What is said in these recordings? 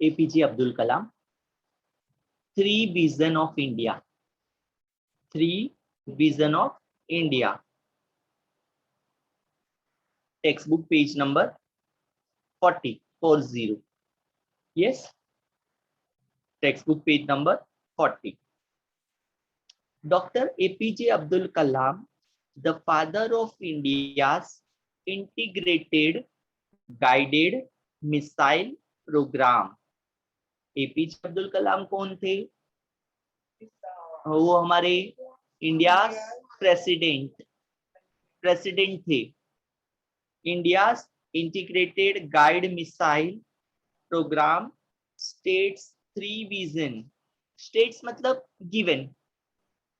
APJ Abdul Kalam, three vision of India, three vision of India, text book page number 40. Yes, textbook page number 40. Dr. APJ Abdul Kalam, the father of India's integrated guided missile program. APJ Abdul Kalam कौन थे? वो हमारे India president थे. India integrated guide missile program states three vision. States मतलब given,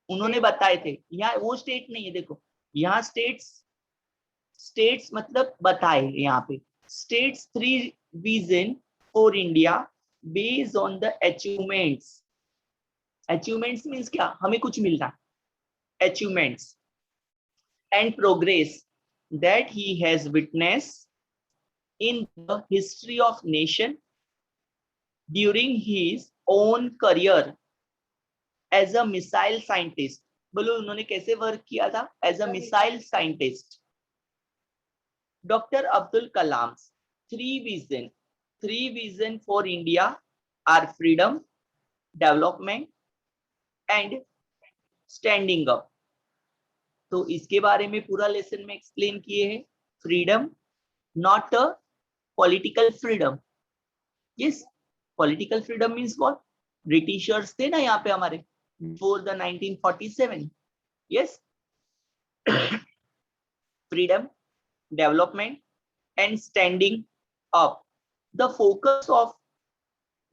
उन्होंने बताए थे. यहाँ वो स्टेट नहीं है, देखो यहाँ स्टेट्स मतलब बताए. यहाँ पे states three vision for India based on the achievements. Achievements means क्या? हमें कुछ मिलना. Achievements and progress that he has witnessed in the history of nation during his own career as a missile scientist. बोलो उन्होंने कैसे work किया था as a missile scientist. Doctor Abdul Kalam three vision for India are freedom, development and standing up. तो इसके बारे में पूरा लेसन में एक्सप्लेन किए हैं. Freedom, not a political freedom. Yes, political freedom means what? Britishers थे ना यहाँ पे हमारे before the 1947. Yes, freedom, development and standing up. The focus of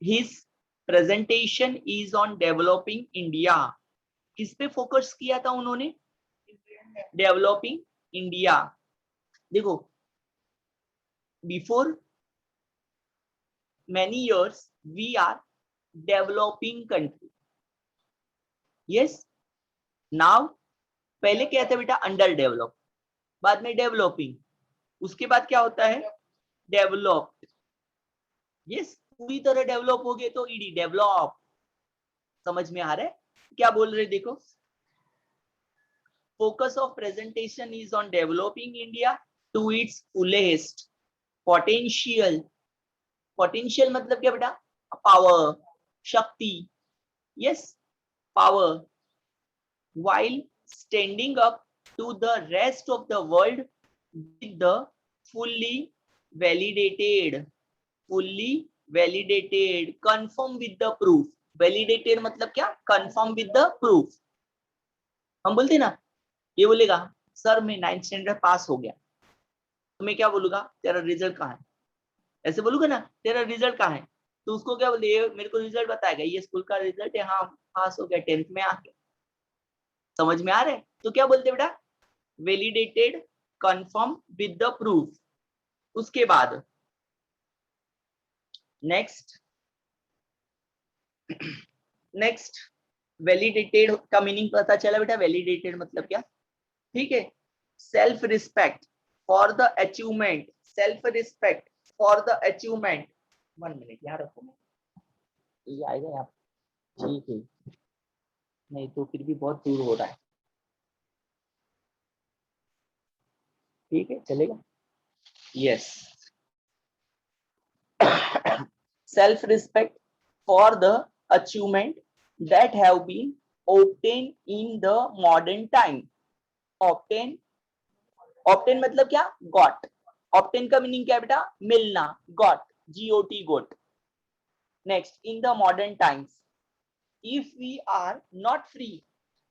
his presentation is on developing India. किस पे फोकस किया था उन्होंने? Developing India. देखो before many years we are developing country. yes, now पहले क्या था बेटा? अंडर डेवलप, बाद में डेवलपिंग, उसके बाद क्या होता है? डेवलप्ड. यस, पूरी तरह डेवलप हो गए तो ईडी डेवलप. समझ में आ रहा है क्या बोल रहे? देखो, focus of presentation is on developing India to its fullest potential. Potential मतलब क्या बेटा? पावर, शक्ति. yes, power, while standing up to the rest of the world with the fully validated, confirm with the proof. validated मतलब क्या? confirm with the proof. हम बोलते ना, ये बोलेगा सर मैं 9th स्टैंडर्ड पास हो गया, तो मैं क्या बोलूंगा? तेरा रिजल्ट कहाँ है? ऐसे बोलूंगा ना, तेरा रिजल्ट कहाँ है? तो उसको क्या बोले? मेरे को रिजल्ट बताएगा, ये स्कूल का रिजल्ट है, हाँ पास हो गया 10th में आके. समझ में आ रहा है? तो क्या बोलते बेटा? Validated, confirm with the proof. उसके बाद नेक्स्ट वैलिडेटेड का मीनिंग पता चला बेटा? वैलिडेटेड मतलब क्या? ठीक है, self respect for the achievement. Self respect for the achievement. 1 minute यहाँ रखो, ये आएगा यहाँ. ठीक है, नहीं तो फिर भी बहुत दूर हो रहा है. ठीक है, चलेगा. Yes, self respect for the achievement that have been obtained in the modern time. obtain मतलब क्या? got. obtain का मीनिंग क्या है बेटा? मिलना. got, got. next, in the modern times, if we are not free,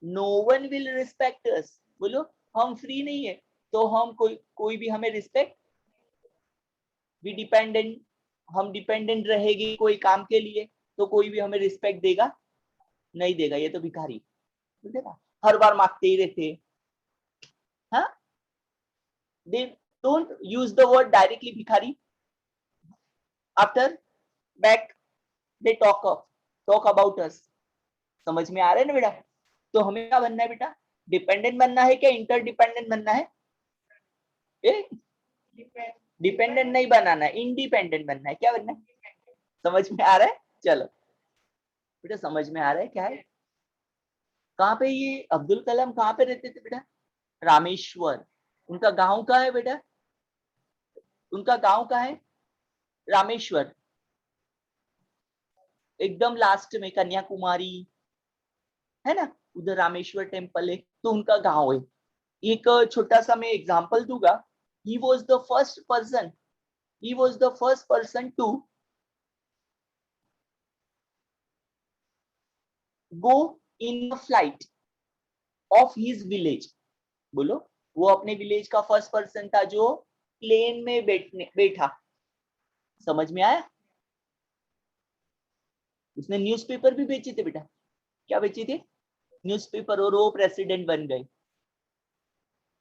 no one will respect us. बोलो, हम free नहीं है तो हम कोई भी हमें रिस्पेक्ट. वी डिपेंडेंट, हम डिपेंडेंट रहेगी कोई काम के लिए तो कोई भी हमें रिस्पेक्ट देगा? नहीं देगा. ये तो भिखारी देखा, हर बार मांगते ही रहते. हाँ, they don't use the word directly भिखारी. after back they talk about us. समझ में आ रहा है ना बेटा? तो हमें क्या बनना है बेटा? डिपेंडेंट बनना है क्या इंटरडिपेंडेंट बनना है? डिपेंडेंट नहीं बनाना है, इंडिपेंडेंट बनना है. क्या बनना है? समझ में आ रहा है? चलो बेटा, समझ में आ रहा है क्या है? कहाँ पे ये अब्दुल कलाम कहाँ पे रहते थे बेटा? रामेश्वर। उनका गांव कहाँ है बेटा? उनका गांव कहाँ है? रामेश्वर, एकदम लास्ट में कन्याकुमारी है ना, उधर रामेश्वर टेम्पल है, तो उनका गांव है। एक छोटा सा मैं एग्जांपल दूंगा। He was the first person, he was the first person to go in a flight of his village। बोलो, वो अपने विलेज का फर्स्ट पर्सन था जो प्लेन में बैठा। समझ में आया? उसने न्यूज़पेपर भी बेचे थे बेटा। क्या बेचे थे? न्यूज़पेपर। और वो प्रेसिडेंट बन गए,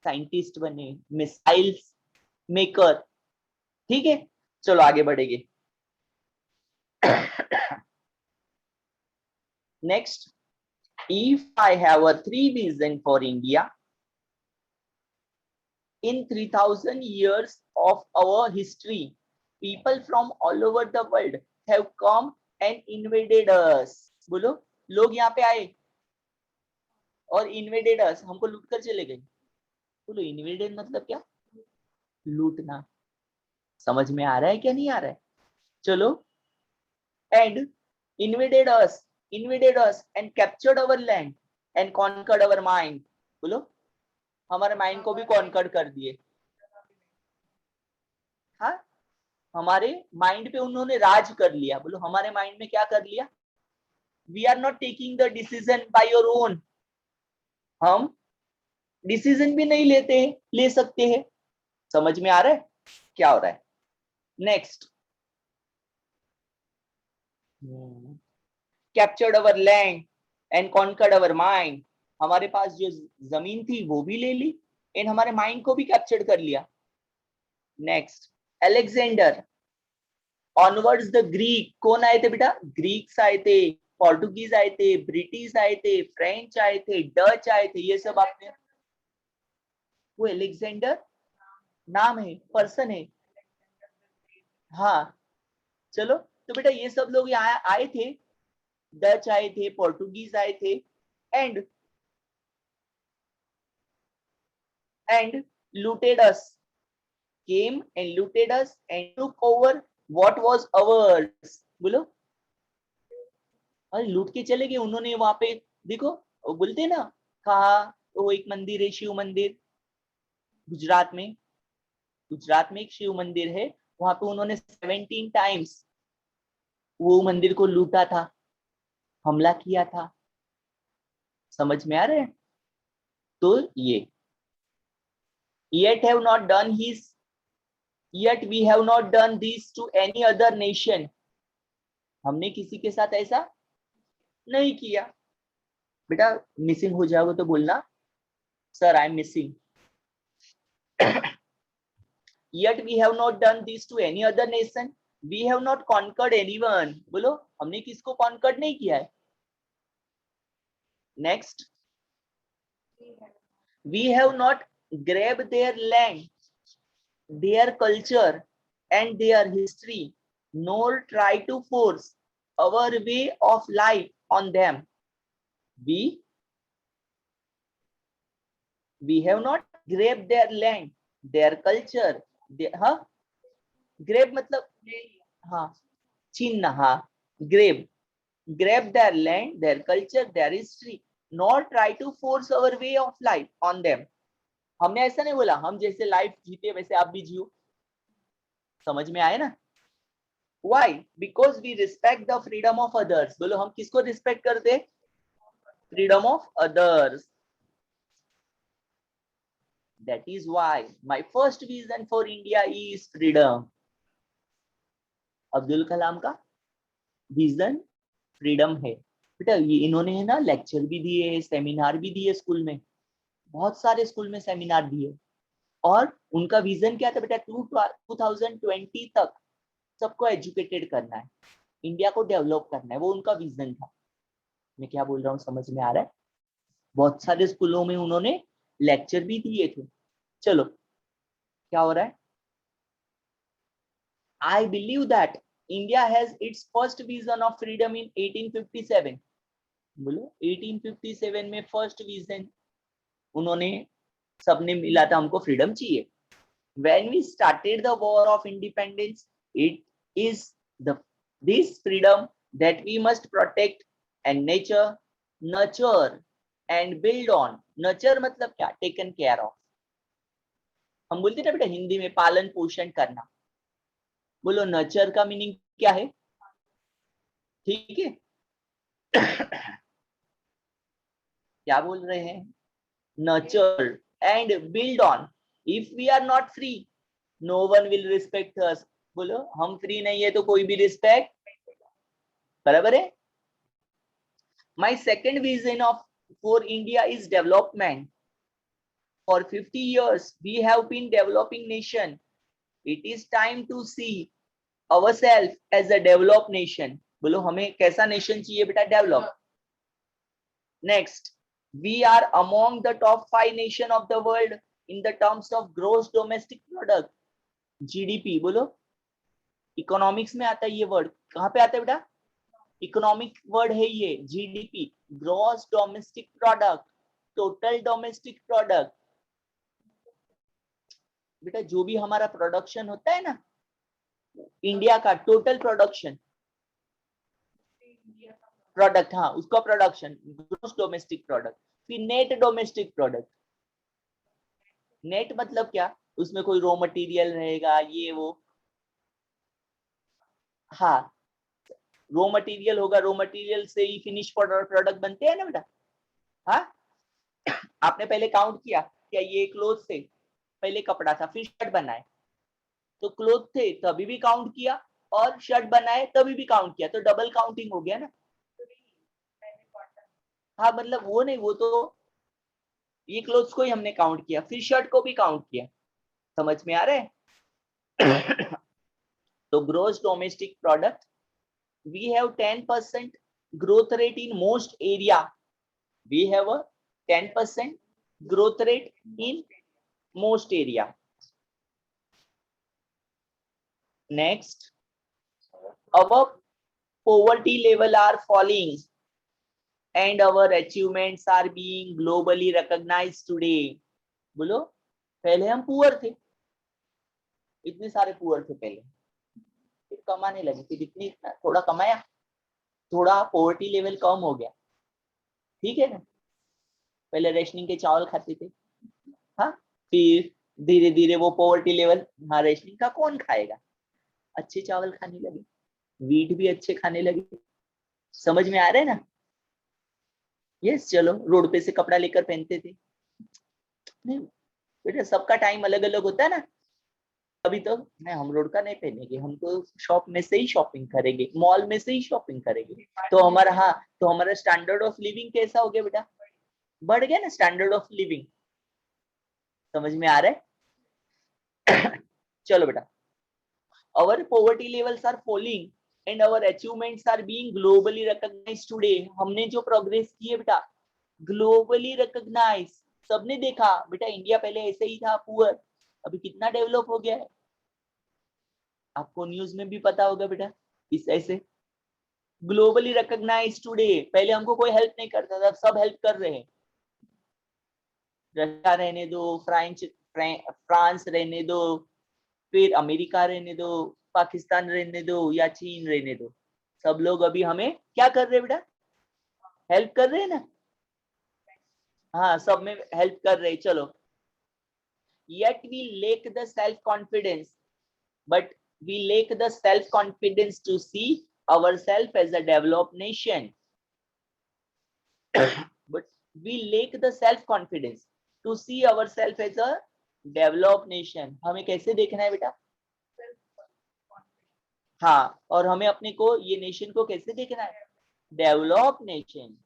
साइंटिस्ट बने, मिसाइल्स मेकर। ठीक है, चलो आगे बढ़ेंगे। Next, if I have a three vision for India in 3000 years of our history, people from all over the world have come and invaded us। बोलो, लोग यहाँ पे आए और invaded us, हमको लूट कर चले गए। बोलो, invaded मतलब क्या? लूटना। समझ में आ रहा है क्या नहीं आ रहा है? चलो, and invaded us and captured our land and conquered our mind। बोलो, हमारे माइंड को भी कॉन्कर कर दिए। हाँ, हमारे माइंड पे उन्होंने राज कर लिया। बोलो, हमारे माइंड में क्या कर लिया? We are not taking the decision by your own. हम डिसीजन भी नहीं ले सकते हैं। समझ में आ रहा है क्या हो रहा है? Next, captured our land and conquered our mind. हमारे पास जो जमीन थी वो भी ले ली एंड हमारे माइंड को भी कैप्चर कर लिया। Next, Alexander onwards the Greek. कौन आए थे बेटा? ग्रीक्स आए थे, पोर्टुगीज आए थे, ब्रिटिश आए थे, फ्रेंच आए थे, डच आए थे। ये सब आपने, वो अलेक्जेंडर नाम है, पर्सन है। हाँ, चलो, तो बेटा ये सब लोग यहाँ आए थे, डच आए थे, पोर्टुगीज आए थे, and looted us, came and looted us and took over what was ours। बोलो, अरे लूट के चले गए उन्होंने। वहां पे देखो, वो बोलते ना, कहा वो एक मंदिर है, शिव मंदिर, गुजरात में। गुजरात में एक शिव मंदिर है, वहां पे उन्होंने 17 टाइम्स वो मंदिर को लूटा था, हमला किया था। समझ में आ रहा है? तो ये yet have not done his yet we have not done this to any other nation। हमने किसी के साथ ऐसा नहीं किया। बेटा, मिसिंग हो जाओगे तो बोलना, sir I am missing. yet we have not done this to any other nation, we have not conquered anyone। बोलो, हमने किसको कॉन्कर्ड नहीं किया है। Next, we have not grabbed their land, their culture and their history, nor try to force our way of life on them। we have not grabbed their land, their culture, हाँ, grab मतलब, हाँ, छीनना। हाँ, grab their land, their culture, their history, nor try to force our way of life on them। हमने ऐसा नहीं बोला हम जैसे लाइफ जीते वैसे आप भी जियो। समझ में आए ना? Why? Because we respect the freedom of others। बोलो, हम किसको रिस्पेक्ट करते? Freedom of others. That is why my first vision for India is freedom। Abdul Kalam का विजन फ्रीडम है। बेटा, ये इन्होंने है ना लेक्चर भी दिए, सेमिनार भी दिए स्कूल में, बहुत सारे स्कूल में सेमिनार दिए। और उनका विजन क्या था बेटा? 2020 तक सबको एजुकेटेड करना है, इंडिया को डेवलप करना है, वो उनका विजन था। मैं क्या बोल रहा हूँ समझ में आ रहा है? बहुत सारे स्कूलों में उन्होंने लेक्चर भी दिए थे। चलो, क्या हो रहा है? I believe that India has its first vision of freedom इन 1857? बोलो 1857 में फर्स्ट विजन उन्होंने, सबने मिला था हमको फ्रीडम चाहिए. When we started the war of independence, it is this freedom that we must protect and nurture and build on. Nurture मतलब क्या? Taken care of. हम बोलते ना बेटा हिंदी में पालन पोषण करना. बोलो नर्चर का मीनिंग क्या है? ठीक है. क्या बोल रहे हैं? Nurture and build on. If we are not free, no one will respect us. बोलो हम फ्री नहीं है तो कोई भी रिस्पेक्ट, बराबर है. My second vision of for India is development. For 50 years we have been developing nation. It is time to see ourselves as a developed nation. बोलो हमें कैसा नेशन चाहिए बेटा? Develop. Next, we are among the top 5 nation of the world in the terms of gross domestic product, GDP. बोलो economics में आता है ये वर्ड. कहाँ पे आता है बेटा? इकोनॉमिक वर्ड है ये. GDP, gross domestic product, total domestic product. बेटा जो भी हमारा प्रोडक्शन होता है ना इंडिया का, टोटल प्रोडक्शन प्रोडक्ट, हाँ उसका प्रोडक्शन ग्रॉस डोमेस्टिक प्रोडक्ट. फिर नेट डोमेस्टिक प्रोडक्ट. नेट मतलब क्या? उसमें कोई रॉ मटेरियल रहेगा ये वो. हाँ रॉ मटेरियल होगा, रॉ मटेरियल से ही फिनिश प्रोडक्ट बनते हैं ना बेटा. हाँ आपने पहले काउंट किया क्या? ये क्लोथ से पहले कपड़ा था, फिर शर्ट बनाए तो क्लोथ थे तभी भी काउंट किया, और शर्ट बनाए तभी भी काउंट किया, तो डबल काउंटिंग हो गया ना. हाँ मतलब वो नहीं, वो तो ये क्लोथ्स को ही हमने काउंट किया, फिर शर्ट को भी काउंट किया. समझ में आ रहा है? तो gross domestic product, we have 10% growth rate in most area. We have a 10% growth rate in most area. Next, our poverty level are falling and our achievements are being globally recognized today. बोलो पहले हम poor थे, इतने सारे poor थे पहले, फिर कमाने लगे, फिर इतनी थोड़ा कमाया, थोड़ा पॉवर्टी लेवल कम हो गया. ठीक है ना? पहले रेशनिंग के चावल खाते थे, हाँ फिर धीरे धीरे वो पॉवर्टी लेवल, हाँ रेशनिंग का कौन खाएगा, अच्छे चावल खाने लगे, वीट भी अच्छे खाने लगे. समझ में आ रहा है ना? यस. चलो रोड पे से कपड़ा लेकर पहनते थे. नहीं बेटा सबका टाइम अलग अलग होता है ना. अभी तो नहीं हम रोड का नहीं पहनेंगे, हम तो शॉप में से ही शॉपिंग करेंगे, मॉल में से ही शॉपिंग करेंगे. तो हमारा, हाँ तो हमारा स्टैंडर्ड ऑफ लिविंग कैसा हो गया बेटा? बढ़ गया ना स्टैंडर्ड ऑफ लिविंग. समझ में आ रहा है? चलो बेटा, our poverty levels are falling and our achievements are being globally recognized today. हमने जो प्रोग्रेस की है बेटा ग्लोबली रिकॉग्नाइज, सबने देखा बेटा इंडिया पहले ऐसे ही था पुअर, अभी कितना डेवलप हो गया है. आपको न्यूज में भी पता होगा बेटा. इस ऐसे ग्लोबली रिकॉग्नाइज टुडे. पहले हमको कोई हेल्प नहीं करता था, सब हेल्प कर रहे हैं. रशिया रहने दो, फ्रांस रहने दो, फिर अमेरिका रहने दो, पाकिस्तान रहने दो या चीन रहने दो, सब लोग अभी हमें क्या कर रहे हैं बेटा? हेल्प कर रहे हैं ना. हाँ सब में हेल्प कर रहे हैं. चलो, yet we lack the self confidence, but we lack the self confidence to see ourselves as a developed nation. But we lack the self confidence to see ourselves as a developed nation. हमें कैसे देखना है बेटा? हाँ, और हमें अपने को, ये नेशन को कैसे देखना है? Develop nation.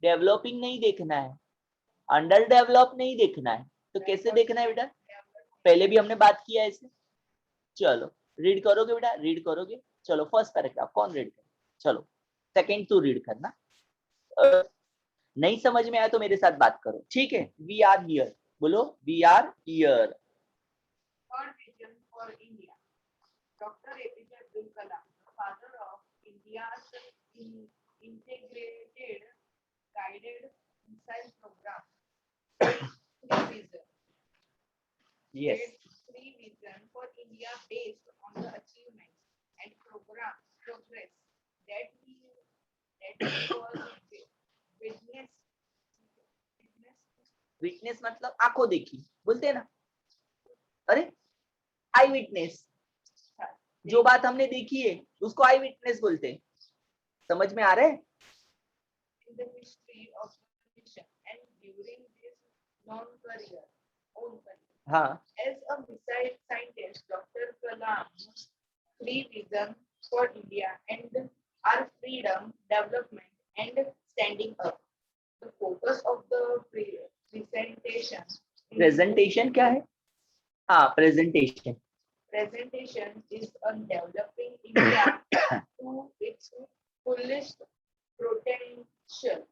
डेवलपिंग नहीं देखना है, अंडर डेवलप नहीं देखना है. तो कैसे देखना है बेटा? पहले भी हमने बात किया है इसे. चलो रीड करोगे बेटा? रीड करोगे? चलो फर्स्ट पैराग्राफ कौन रीड करे? चलो सेकंड तू रीड करना. नहीं समझ में आया तो मेरे साथ बात करो, ठीक है? We are here. बोलो we are here. Third vision for India. Dr. APJ Abdul Kalam. India's integrated guided missile program. Vision. Yes. Three vision for India based on the achievements and progress that he was witness witness मतलब आंखों देखी बोलते हैं ना, अरे आई witness, जो बात हमने देखी है उसको आई विटनेस बोलते हैं। समझ में आ रहा है? in the history of the nation and during his long career, own career. हाँ, As a missile scientist, Dr. Kalam's three vision for India and our freedom, development, and standing up. The focus of the presentation. Presentation क्या है? हाँ, presentation Is on developing India to its fullest potential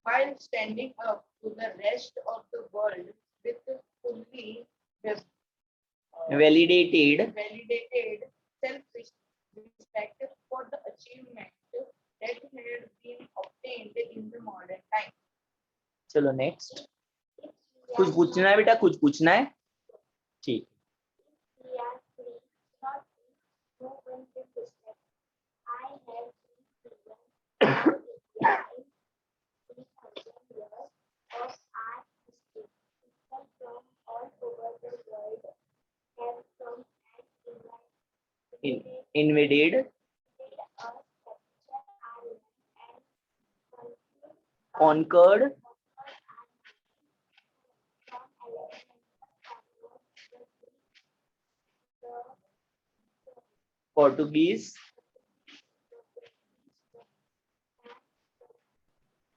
while standing up to the rest of the world with fully validated self-respect for the achievement that had been obtained in the modern time. चलो next, कुछ पूछना है बेटा, कुछ पूछना है? ठीक, invaded, conquered, Portuguese,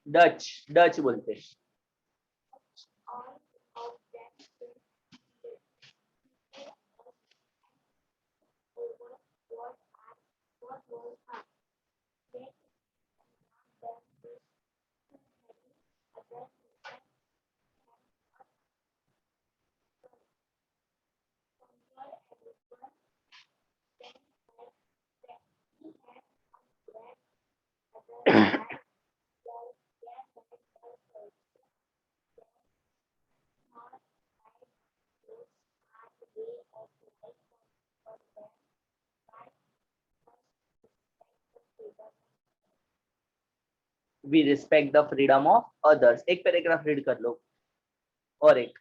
Dutch बोलते हैं। We respect the freedom of others। एक पैराग्राफ रीड कर लो और एक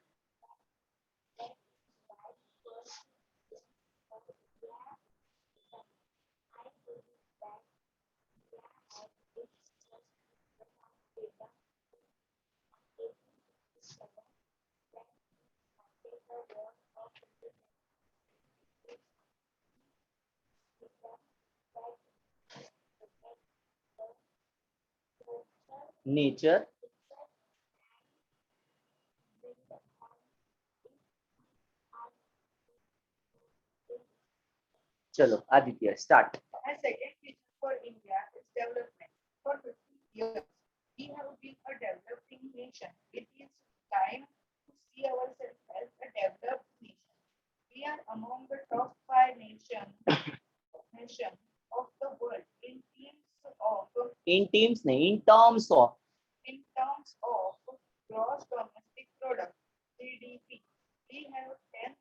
नेचर, चलो Aditya start. A second vision for India is development. For 50 years, we have been a developing nation. It is time to see ourselves as a developed nation. We are among the top 5 nations of the world in terms of gross domestic product (GDP). We have 10%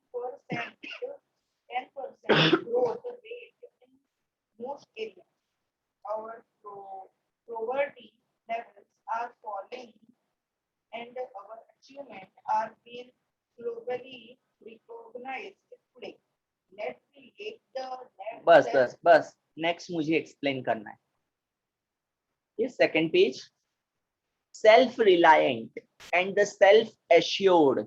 growth rate in most areas. Our poverty levels are falling and our achievements are being globally recognized today. Let me take the बस next मुझे explain करना है। ये second page, self reliant and the self assured.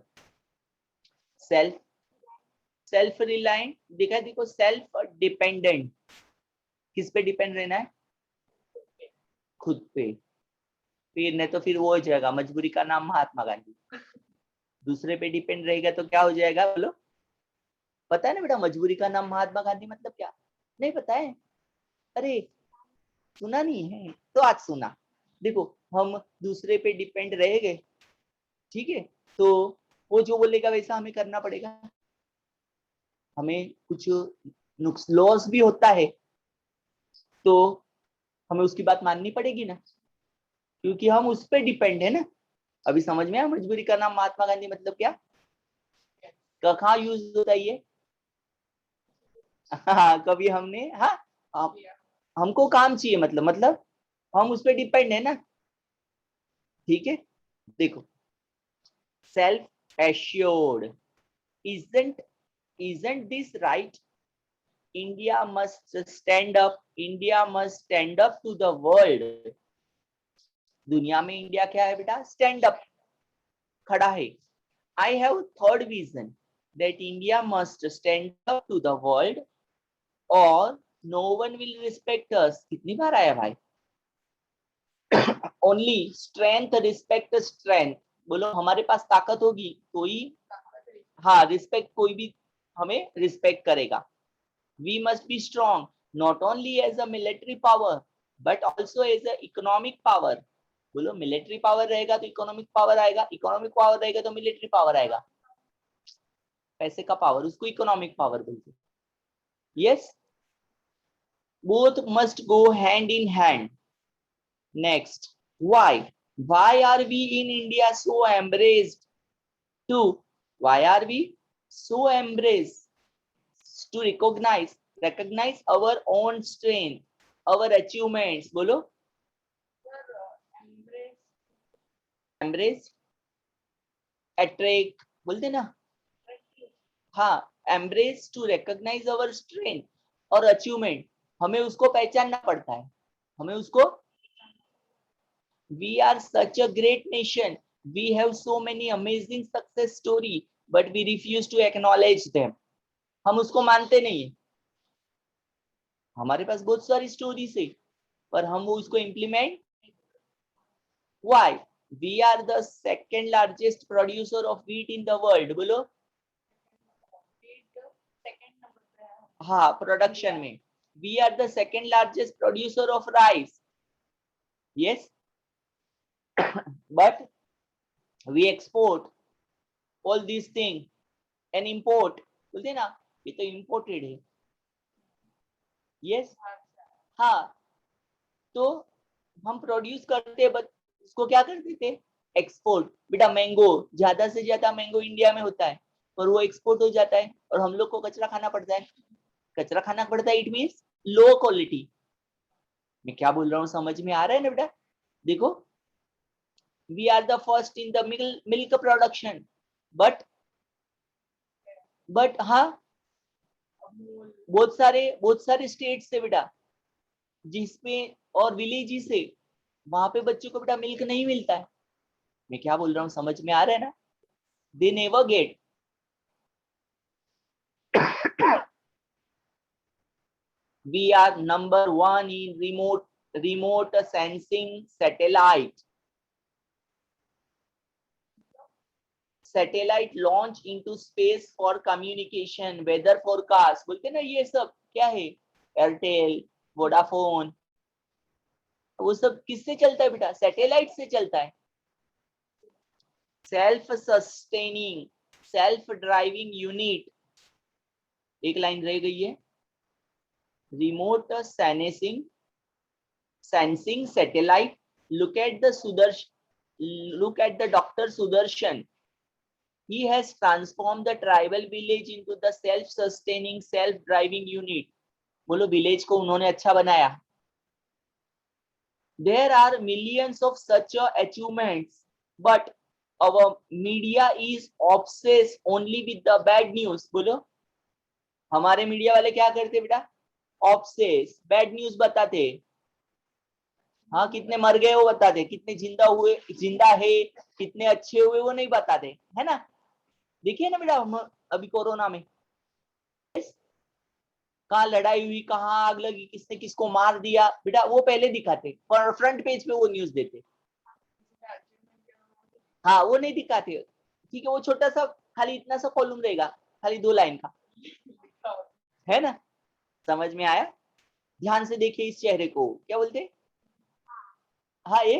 Self reliant देखा, देखो self dependent, किस पे depend रहना है? खुद पे। फिर नहीं तो फिर वो हो जाएगा मजबूरी का नाम महात्मा गांधी। दूसरे पे डिपेंड रहेगा तो क्या हो जाएगा बोलो? पता है ना बेटा मजबूरी का नाम महात्मा गांधी मतलब क्या? नहीं पता है? अरे सुना नहीं है तो आज सुना। देखो हम दूसरे पे डिपेंड रहेंगे, ठीक है, तो वो जो बोलेगा वैसा हमें करना पड़ेगा। हमें कुछ लॉस भी होता है तो हमें उसकी बात माननी पड़ेगी ना, क्योंकि हम उस पर डिपेंड है ना। अभी समझ में आया मजबूरी का नाम महात्मा गांधी मतलब क्या, कहाँ यूज होता है ये? हाँ कभी हमने, हाँ हमको काम चाहिए, मतलब हम उस पर डिपेंड है ना। ठीक है, देखो self assured, isn't isn't this right? India must stand up, India must stand up to the world. दुनिया में इंडिया क्या है बेटा? स्टैंड अप, खड़ा है। I have third vision that India must stand up to the world or no one will respect us. कितनी बार आया भाई? Only strength respect strength, बोलो हमारे पास ताकत होगी तो ही, हाँ रिस्पेक्ट, कोई भी हमें रिस्पेक्ट करेगा। We must be strong not only as a military power but also as a economic power. बोलो मिलिट्री पावर रहेगा तो इकोनॉमिक पावर आएगा, इकोनॉमिक पावर रहेगा तो मिलिट्री पावर आएगा। पैसे का पावर, उसको इकोनॉमिक पावर बोलते हैं। Yes, both must go hand in hand. Next, why are we in India so embraced to, why are we so embraced to recognize our own strength, our achievements? बोलो embrace, attract बोलते ना, हाँ embrace to recognize our strength और achievement, हमें उसको पहचानना पड़ता है, हमें उसको, we are such a great nation, we have so many amazing success story but we refuse to acknowledge them. हम उसको मानते नहीं है, हमारे पास बहुत सारी स्टोरीज है पर हम वो उसको implement, why? We are the second largest producer of wheat in the world. बोलो हाँ प्रोडक्शन में, we are the second largest producer of rice. Yes, but we export all these things and import, बोलते ना ये तो imported है। Yes, हाँ तो हम प्रोड्यूस करते बट उसको क्या करते थे? एक्सपोर्ट। बेटा मैंगो, ज्यादा से ज्यादा मैंगो इंडिया में होता है पर वो एक्सपोर्ट हो जाता है और हम लोग को कचरा खाना पड़ता है। कचरा खाना पड़ता है, इट मीन्स लो क्वालिटी। मैं क्या बोल रहा हूँ समझ में आ रहा है ना बेटा? देखो we are the first in the milk production, but हाँ बहुत सारे स्टेट से बेटा जिसमें और विलेज से वहां पे बच्चों को बेटा मिल्क नहीं मिलता है। मैं क्या बोल रहा हूँ समझ में आ रहा है ना? They never get. We are number one in remote sensing satellite. Satellite launch into space for communication, weather forecast, बोलते ना ये सब क्या है? एयरटेल, वोडाफोन, वो सब किससे चलता है बेटा? सैटेलाइट से चलता है। Self sustaining, self driving unit, एक लाइन रह गई है। Remote sensing satellite. Look at the Dr. Sudarshan. He has transformed the tribal village into the self-sustaining, self-driving unit. बोलो विलेज को उन्होंने अच्छा बनाया। There are millions of such achievements, but our media is obsessed only with the bad news. बोलो हमारे media वाले क्या करते बेटा? ऑब्सेस, बैड न्यूज बताते। हाँ कितने मर गए वो बताते, कितने जिंदा है, कितने अच्छे हुए वो नहीं बताते, है ना? देखिए ना बेटा अभी कोरोना में कहाँ लड़ाई हुई, कहाँ आग लगी, किसने किसको मार दिया, बेटा वो पहले दिखाते पर फ्रंट पेज पे वो न्यूज देते। हाँ वो नहीं दिखाते, ठीक है, वो छोटा सा खाली इतना सा कॉलम रहेगा, खाली 2 लाइन का, है ना? समझ में आया? ध्यान से देखिए इस चेहरे को, क्या बोलते? हाँ ये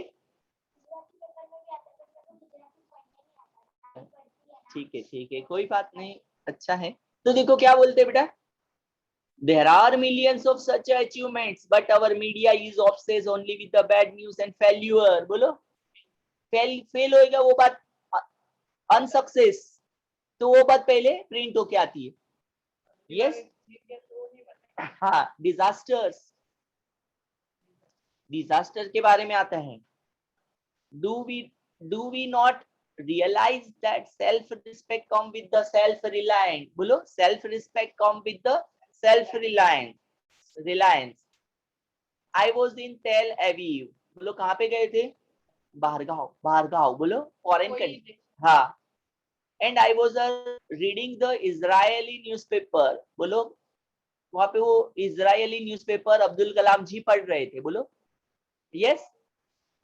ठीक है कोई बात नहीं, अच्छा है। तो देखो क्या बोलते बेटा, There are millions of such achievements, but our media is obsessed only with the bad news and failure. बोलो फेल होएगा वो बात, अनसक्सेस, तो वो बात पहले प्रिंट होके आती है. यस, हाँ, डिजास्टर्स, डिजास्टर के बारे में आता है. Do we not realize that self respect come with the self reliance? बोलो self respect come with the self reliance. I was in Tel Aviv. बोलो कहाँ पे गए थे? बाहरगांव बोलो फॉरेन कंट्री. हाँ. And I was reading the Israeli newspaper. बोलो वहां पे वो इजरायली न्यूज़पेपर अब्दुल कलाम जी पढ़ रहे थे. बोलो yes.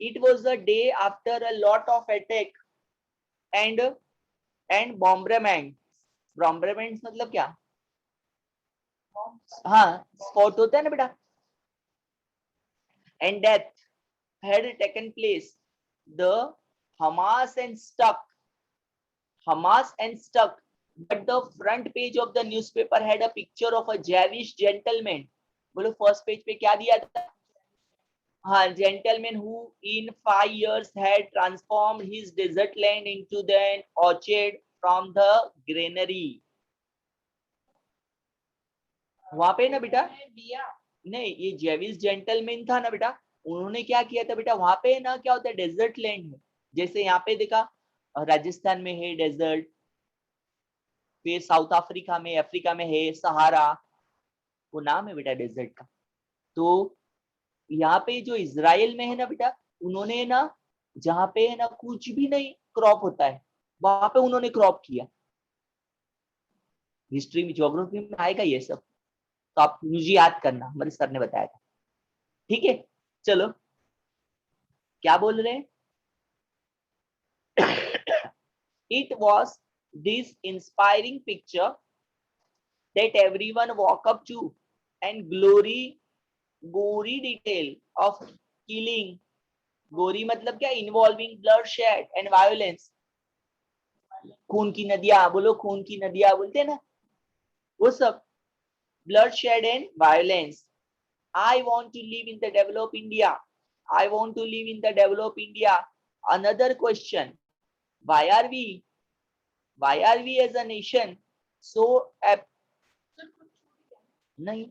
It was a day after a lot of attack and bombardment. Bombardment मतलब क्या? हाँ, स्पॉट होता है ना बेटा. And death had taken place. The Hamas and stuck. But the front page of the newspaper had a picture of a Jewish gentleman. बोलो first page पे क्या दिया था? हाँ, gentleman who in 5 years had transformed his desert land into an orchard from the granary. वहां पे ना बेटा, नहीं, ये जेविस जेंटलमैन था ना बेटा, उन्होंने क्या किया था बेटा, वहां पे ना क्या होता है, डेजर्ट लैंड है. जैसे यहाँ पे देखा राजस्थान में है डेजर्ट, फिर साउथ अफ्रीका में है सहारा, वो नाम है बेटा डेजर्ट का. तो यहाँ पे जो इजराइल में है ना बेटा, उन्होंने ना जहाँ पे है ना कुछ भी नहीं क्रॉप होता है, वहां पे उन्होंने क्रॉप किया. हिस्ट्री में ज्योग्राफी में आएगा ये सब, तो आप मुझे याद करना, हमारे सर ने बताया था. ठीक है, चलो क्या बोल रहे हैं. It was this inspiring picture that everyone walk up to, and gory detail of killing. गोरी मतलब क्या? Involving bloodshed and violence. खून की नदियां, बोलो खून की नदियां बोलते हैं ना, वो सब. bloodshed and violence. I want to live in the developed India. I want to live in the developed India. Another question. Why are we as a nation so नहीं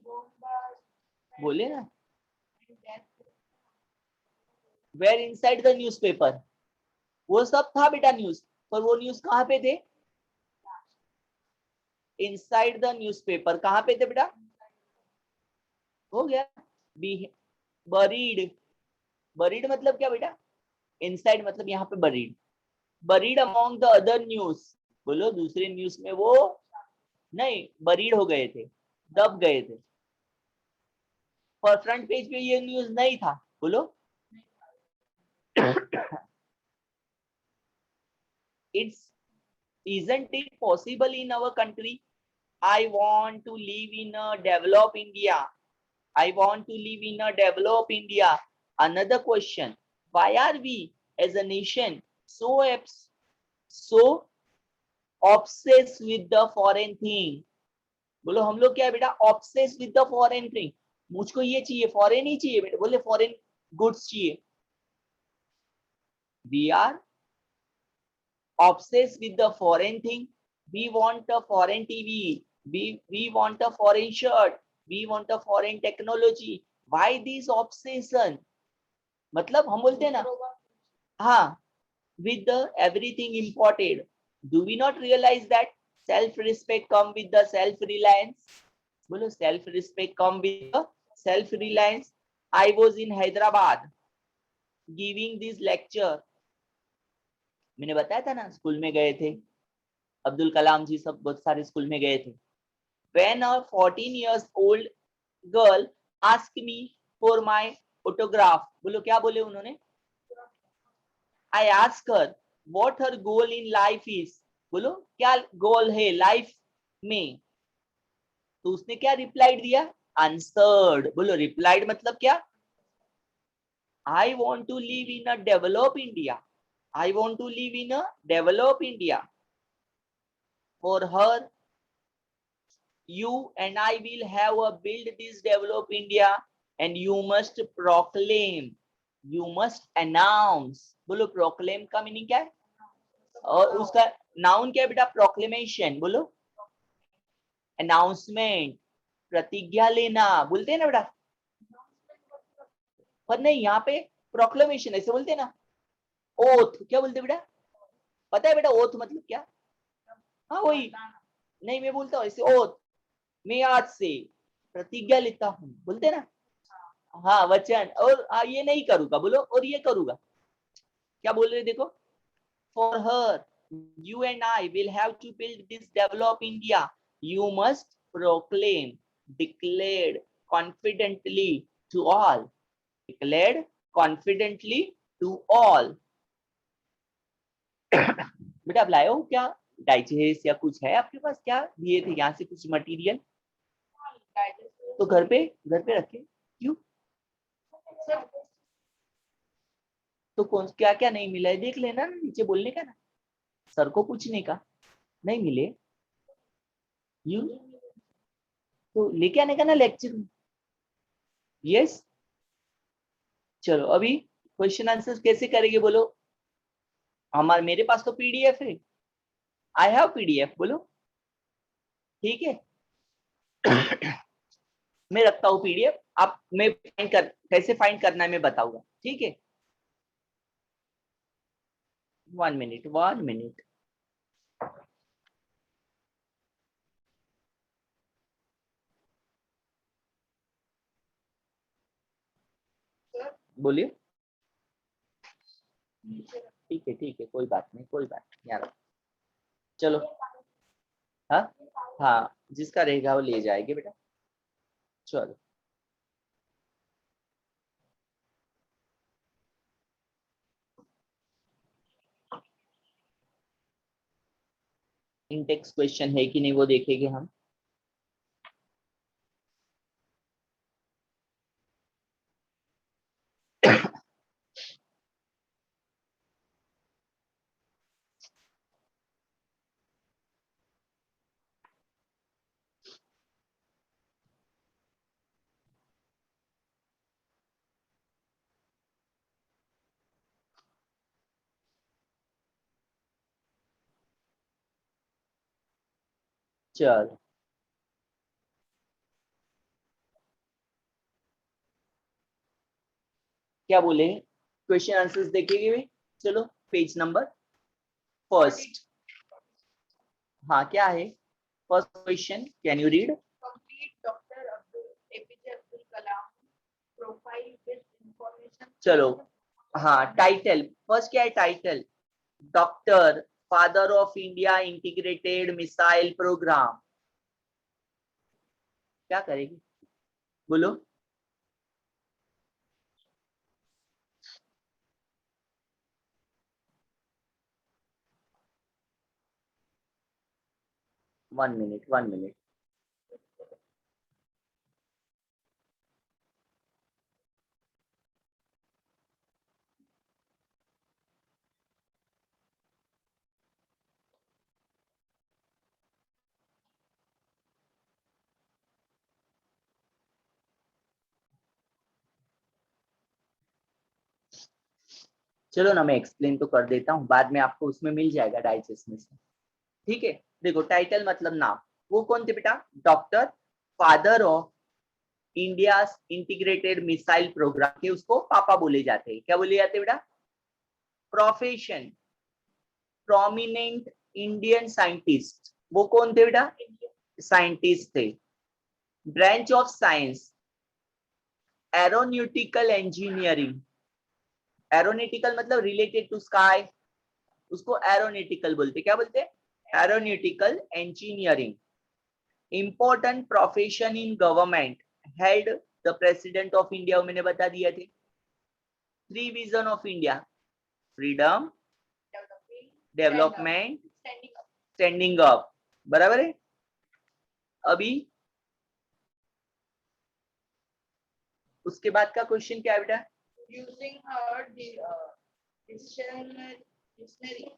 बोले ना, where inside the newspaper, वो सब था बेटा news, पर वो news कहाँ पे थे? Inside the newspaper. कहाँ पे थे बेटा? हो गया. बरीड मतलब क्या बेटा? इनसाइड मतलब यहाँ पे buried among the other news. बोलो दूसरे न्यूज में वो नहीं, बरीड हो गए थे, दब गए थे. पर फ्रंट पेज पे ये न्यूज नहीं था. बोलो isn't it possible in our country? I want to live in a developed India. I want to live in a developed India. Another question. Why are we as a nation so obsessed with the foreign thing? बोलो हम लोग क्या है बेटा? obsessed with the foreign thing. मुझको ये चाहिए, foreign ही चाहिए बेटा, बोले फॉरेन गुड्स चाहिए. We are obsessed with the foreign thing. We want a foreign TV. We want a foreign shirt. We want a foreign technology. Why this obsession? मतलब हम बोलते हैं ना, हाँ, with the everything imported. Do we not realize that self-respect come with the self-reliance? बोलो self-respect come with the self-reliance. I was in Hyderabad giving this lecture. मैंने बताया था ना, स्कूल में गए थे, अब्दुल कलाम जी सब बहुत सारे स्कूल में गए थे. When a 14 years old girl asked me for my autograph, बोलो क्या बोले उन्होंने? I asked her what her goal in life is. बोलो क्या गोल है लाइफ में? तो उसने क्या रिप्लाई दिया? आंसर्ड. बोलो रिप्लाइड मतलब क्या? I want to live in a developed India. I want to live in a developed India. For her, You and I will have a build this develop India and you must proclaim, you must announce. बोलो proclaim का meaning क्या है? और उसका noun क्या है बेटा? Proclamation. बोलो अनाउंसमेंट, प्रतिज्ञा लेना बोलते हैं ना बेटा. पर नहीं, यहाँ पे प्रोक्लेमेशन ऐसे बोलते हैं ना. ओथ क्या बोलते हैं बेटा? पता है बेटा ओथ मतलब क्या? हाँ वही. नहीं मैं बोलता हूँ ऐसे ओथ, मैं आज से प्रतिज्ञा लेता हूँ बोलते ना. हाँ वचन. और ये नहीं करूंगा बोलो, और ये करूंगा. क्या बोल रहे देखो. For her you and I will have to build this develop India. You must proclaim, declared confidently to all. Declared confidently to all. बेटा आप लाए हो क्या डाइजेस्ट या कुछ है आपके पास? क्या दिए थे यहाँ से कुछ मटेरियल? तो घर पे रखे. क्यों? तो कौन क्या क्या नहीं मिला है देख लेना ना, नीचे बोलने का ना, सर को पूछने का. नहीं मिले यू तो लेके आने का ना लेक्चर में. यस. चलो अभी क्वेश्चन आंसर कैसे करेंगे बोलो. हमारे मेरे पास तो पीडीएफ है. I have PDF. बोलो ठीक है. मैं रखता हूँ पीडीएफ. आप मैं कैसे फाइंड करना है मैं बताऊंगा. ठीक है. 1 मिनट. बोलिए. ठीक है कोई बात नहीं यहाँ रखो. चलो. हाँ हाँ जिसका रहेगा वो ले जाएंगे बेटा. चलो इंटेक्स क्वेश्चन है कि नहीं वो देखेंगे हम. चलो क्या बोले क्वेश्चन आंसर्स देखेंगे भी. चलो पेज नंबर फर्स्ट. हाँ क्या है first question? Can you read? Complete Dr. APJ Abdul Kalam profile with information. चलो हाँ टाइटल फर्स्ट क्या है? Title doctor father of India integrated missile program. क्या करेगी बोलो. One minute. चलो ना मैं एक्सप्लेन तो कर देता हूँ, बाद में आपको उसमें मिल जाएगा डाइजेस्ट में से. ठीक है. देखो टाइटल मतलब नाम. वो कौन थे बेटा? Doctor father of India integrated missile program के उसको पापा बोले जाते हैं. क्या बोले जाते हैं बेटा? Profession prominent Indian scientist. वो कौन थे बेटा? साइंटिस्ट थे. Branch of science aeronautical engineering. Aeronautical मतलब रिलेटेड टू स्काई, उसको एरोनॉटिकल बोलते. क्या बोलते हैं? Aeronautical engineering. Important profession in government head the president of India. मैंने बता दिया थे. 3 vision of India freedom development standing up. बराबर है. अभी उसके बाद का क्वेश्चन क्या है बेटा? Using her dictionary.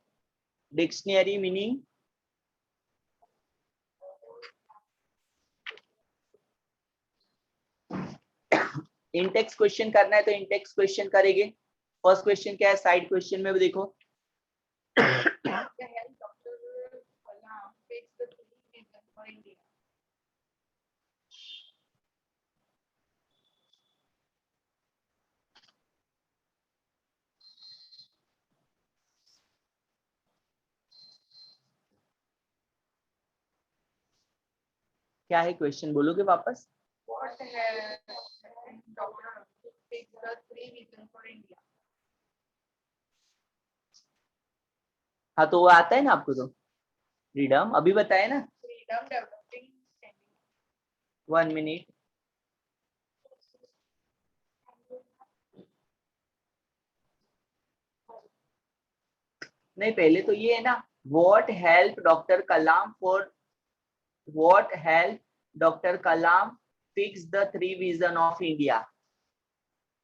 Dictionary meaning Intex question करना है तो इंटेक्स क्वेश्चन करेंगे। फर्स्ट क्वेश्चन क्या है, साइड क्वेश्चन में भी देखो। The health Dr. Kalam fixed the three reasons for India. क्या है क्वेश्चन, बोलोगे वापस? What has Dr. fixed the three reasons for India? हाँ तो वो आता है ना आपको, तो फ्रीडम अभी बताया ना। Freedom, developing, standing. 1 मिनट। नहीं पहले तो ये है ना, what help doctor Kalam for, what help doctor Kalam fix the three vision of India.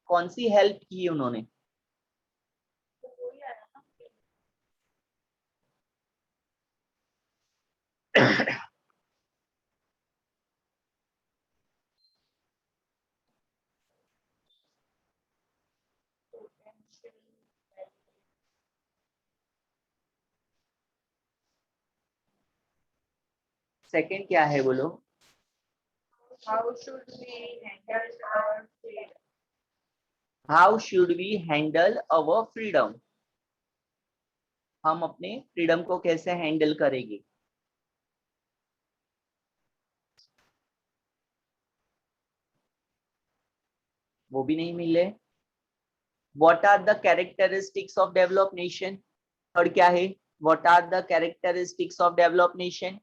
कौन सी हेल्प की उन्होंने? तो वही आया ना। Potential. सेकंड क्या है बोलो? How should we handle our freedom? How should we handle our freedom. हम अपने फ्रीडम को कैसे हैंडल करेंगे? वो भी नहीं मिले। What are the characteristics of develop nation. और क्या है, what are the characteristics of develop nation.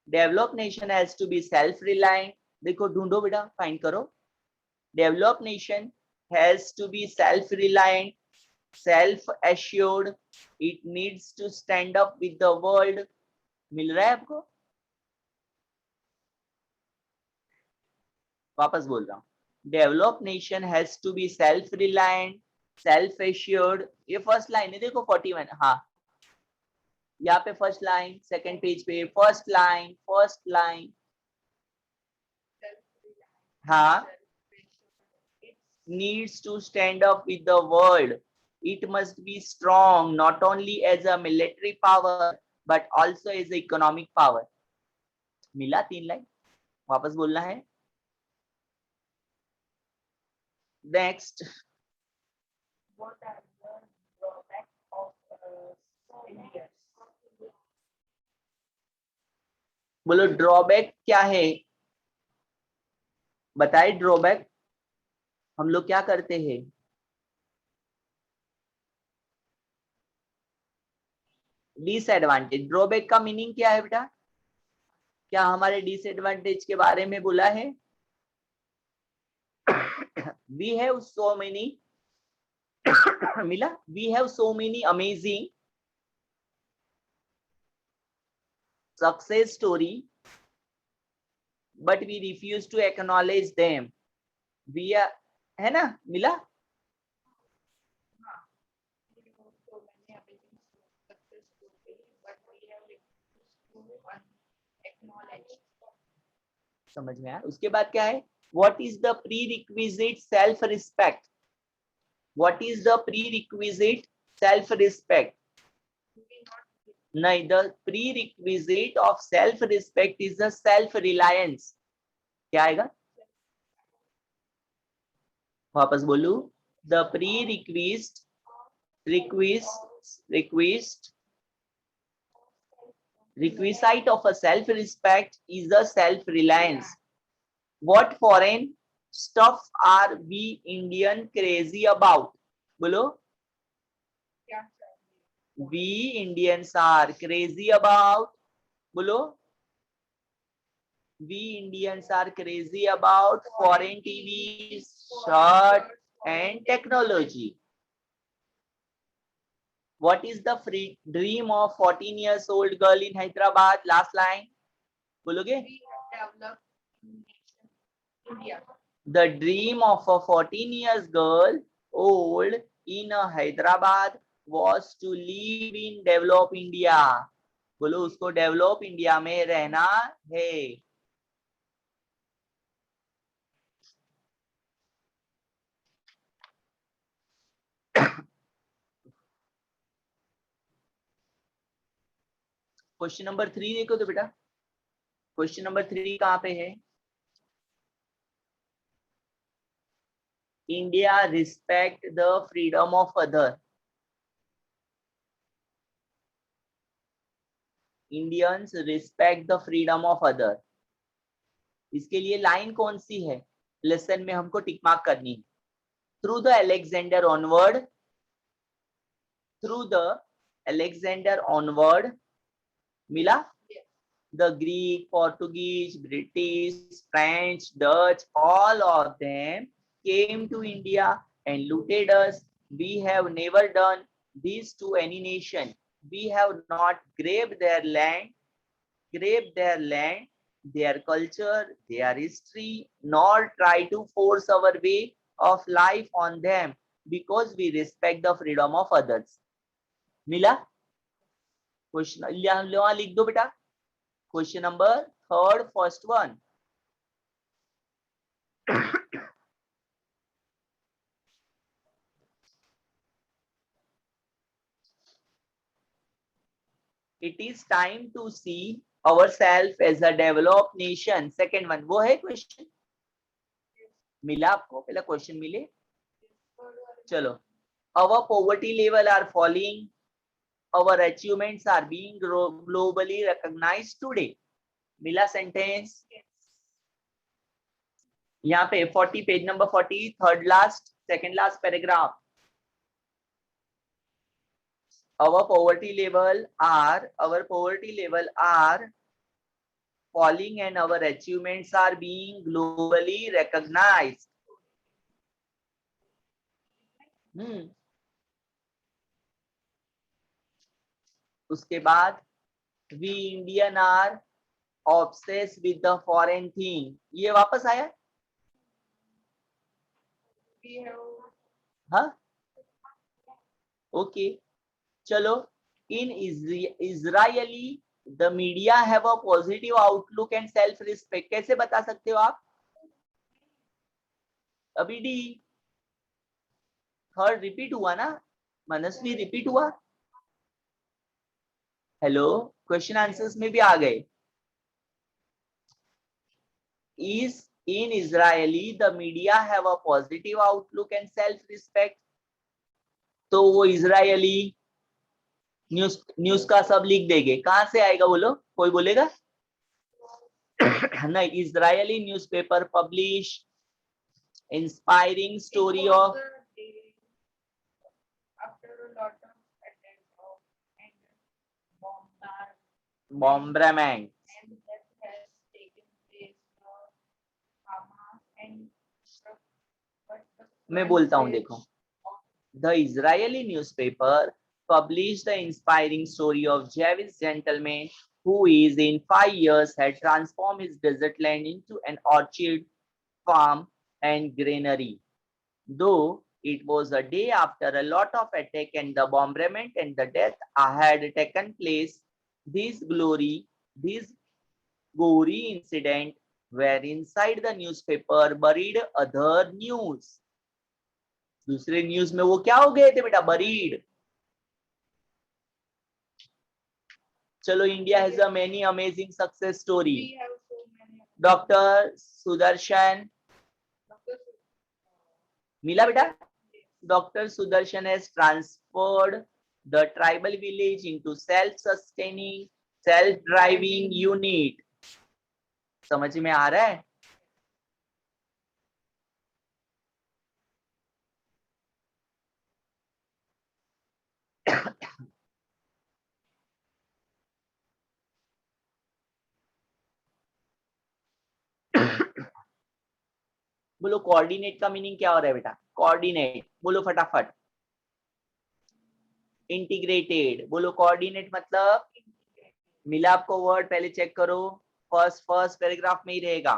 Develop nation has to be self reliant. देखो ढूंढो बेटा, फाइंड करो। Develop nation has to be self reliant, self assured, it needs to stand up with the world. मिल रहा है आपको? वापस बोल रहा हूँ, develop nation has to be self reliant, self assured. ये फर्स्ट लाइन है, देखो 41। हाँ यहाँ पे फर्स्ट लाइन, सेकंड पेज पे फर्स्ट लाइन, फर्स्ट लाइन। हाँ, needs to stand up with the world. It must be strong not only as a military power but also as an economic power. मिला 3 line, वापस बोलना है। Next, What are the drawbacks of India? बोलो drawback क्या है, बताए drawback. हम लोग क्या करते हैं? डिसएडवांटेज। ड्रॉबैक का मीनिंग क्या है बेटा? क्या हमारे डिसएडवांटेज के बारे में बोला है? वी हैव सो मेनी मिला, we have so many amazing success story but we refuse to acknowledge them. We are, है ना, मिला। So many amazing success stories, but we have refused to acknowledge. समझ में आया? उसके बाद क्या है, what is the prerequisite self respect. What is the prerequisite self respect. Do we not नहीं, the prerequisite of self respect is the self reliance. क्या आएगा, वापस बोलू, the prerequisite requisite requisite of a self-respect is a self-reliance. What foreign stuff are we Indian crazy about? बोलो, क्या चाहिए? we Indians are crazy about, बोलो, we Indians are crazy about foreign TVs, shirt and technology. What is the free dream of 14 years old girl in Hyderabad? Last line, बोलोगे? We have developed nation, India. The dream of a 14 years girl old in Hyderabad was to live in develop India. बोलो, उसको develop India में रहना है। Question number 3 देखो तो बेटा, question number 3 कहाँ पे है? India respect the freedom of other. Indians respect the freedom of other. इसके लिए लाइन कौन सी है लेसन में हमको टिक मार्क करनी है? Through the Alexander onward, through the Alexander onward, मिला? The Greek, Portuguese, British, French, Dutch, all of them came to India and looted us. We have never done this to any nation. We have not grabbed their land, their culture, their history, nor try to force our way of life on them because we respect the freedom of others. मिला? Question यहाँ लिख दो बेटा, question number 3 first one. It is time to see ourselves as a developed nation. Second one वो है question. मिला आपको? पहला क्वेश्चन मिले? चलो, our poverty level are falling, our achievements are being globally recognized today. मिला सेंटेंस? यहाँ पे 40 page number 40 third last second last paragraph. our poverty level are falling and our achievements are being globally recognized. उसके बाद we Indian are obsessed with the foreign thing. ये वापस आया? हाँ okay चलो, in Israeli the media have a positive outlook and self respect. कैसे बता सकते हो आप? अभी डी थर्ड रिपीट हुआ ना? मनस्वी रिपीट हुआ? हेलो, क्वेश्चन आंसर्स में भी आ गए। Is in Israeli the media have a positive outlook and self respect? तो वो इजरायली न्यूज का सब लिख देंगे। कहां से आएगा बोलो? कोई बोलेगा? नहीं, Israeli newspaper publish inspiring story of bombardment. मैं बोलता हूं देखो, the Israeli newspaper published the inspiring story of Jewish gentleman who is in 5 years had transformed his desert land into an orchard, farm and granary. Though it was a day after a lot of attack and the bombardment and the death had taken place, this gory incident were inside the newspaper buried other news. दूसरे news में वो क्या हो गए थे बेटा? Buried. चलो, India has a many amazing success story. Doctor Sudarshan मिला बेटा? Doctor Sudarshan has transferred the tribal village into self sustaining self driving unit. समझ में आ रहा है? बोलो कोऑर्डिनेट का मीनिंग क्या हो रहा है बेटा? कोऑर्डिनेट बोलो फटाफट। इंटीग्रेटेड बोलो। कोऑर्डिनेट मतलब मिला आपको वर्ड? पहले चेक करो, फर्स्ट पैराग्राफ में ही रहेगा।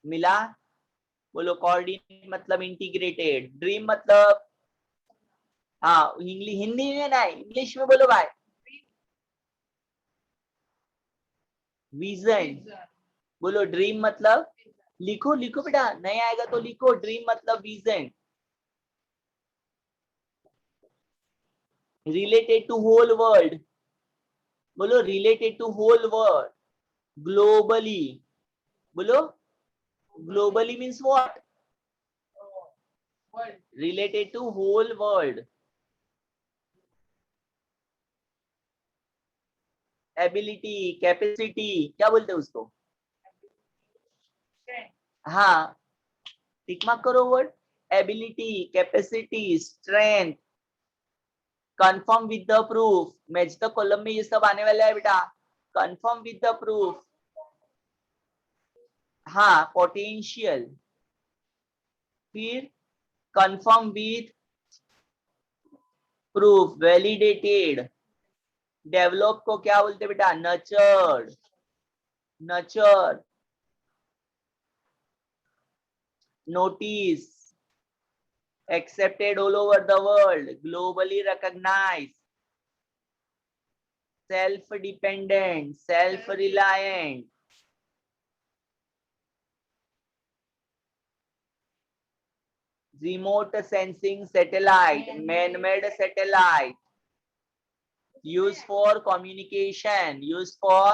मिला? बोलो कोऑर्डिनेट मतलब इंटीग्रेटेड। ड्रीम मतलब हाँ हिंदी में ना, इंग्लिश में बोलो भाई। विजन बोलो। ड्रीम मतलब लिखो लिखो बेटा, नहीं आएगा तो लिखो। ड्रीम मतलब vision. Related to whole world, बोलो related to whole world. Globally, बोलो globally means what? World. Related to whole world. Ability, capacity, क्या बोलते हैं उसको? Strength. हाँ, टिक मार्क करो word. Ability, capacity, strength, confirm with the proof. Match the column में ये सब आने वाला है बेटा। कंफर्म विद द प्रूफ, हाँ पोटेंशियल। फिर confirm with proof, validated. Develop को क्या बोलते बेटा? Nurtured. Nurture, notice, accepted all over the world, globally recognized, self-dependent, self-reliant, remote sensing satellite, man-made satellite, used for communication, used for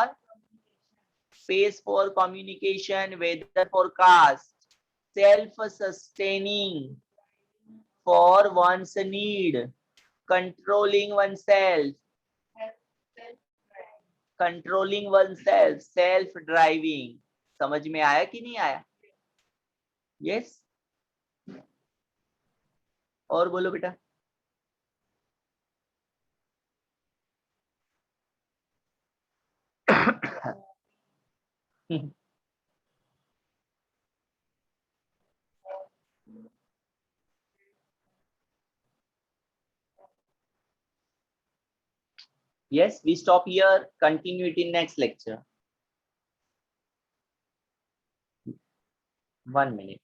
space for communication, weather forecast, self-sustaining for one's need, controlling oneself, controlling one self, self driving. समझ में आया कि नहीं आया? Yes, और बोलो बेटा। Yes, we stop here, continue it in next lecture. 1 minute.